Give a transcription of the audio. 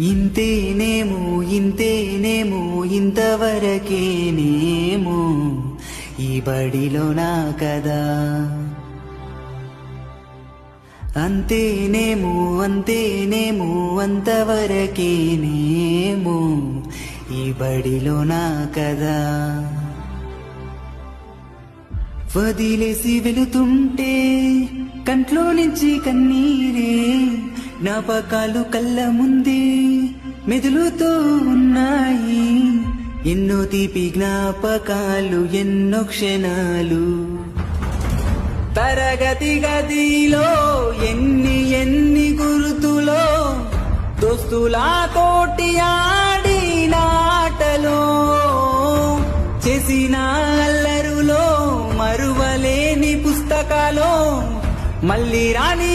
ఇంతేనేమో ఇంతేనేమో ఇంతవరకేనేమో ఈ బడిలో నా కదా. అంతేనేమో అంతేనేమో అంతవరకేనేమో ఈ బడిలో నా కదా. వదిలేసి వెళుతుంటే కంట్లో నుంచి కన్నీరే, జ్ఞాపకాలు కళ్ళ ముందే మెదులుతూ ఉన్నాయి. ఎన్నో తీపి జ్ఞాపకాలు, ఎన్నో క్షణాలు. తరగతి గదిలో ఎన్ని ఎన్ని గుర్తులో, దోస్తులా తోటి ఆడిన ఆటలో, చేసిన అల్లరులో, మరువలేని పుస్తకాలో, మళ్ళీ రాని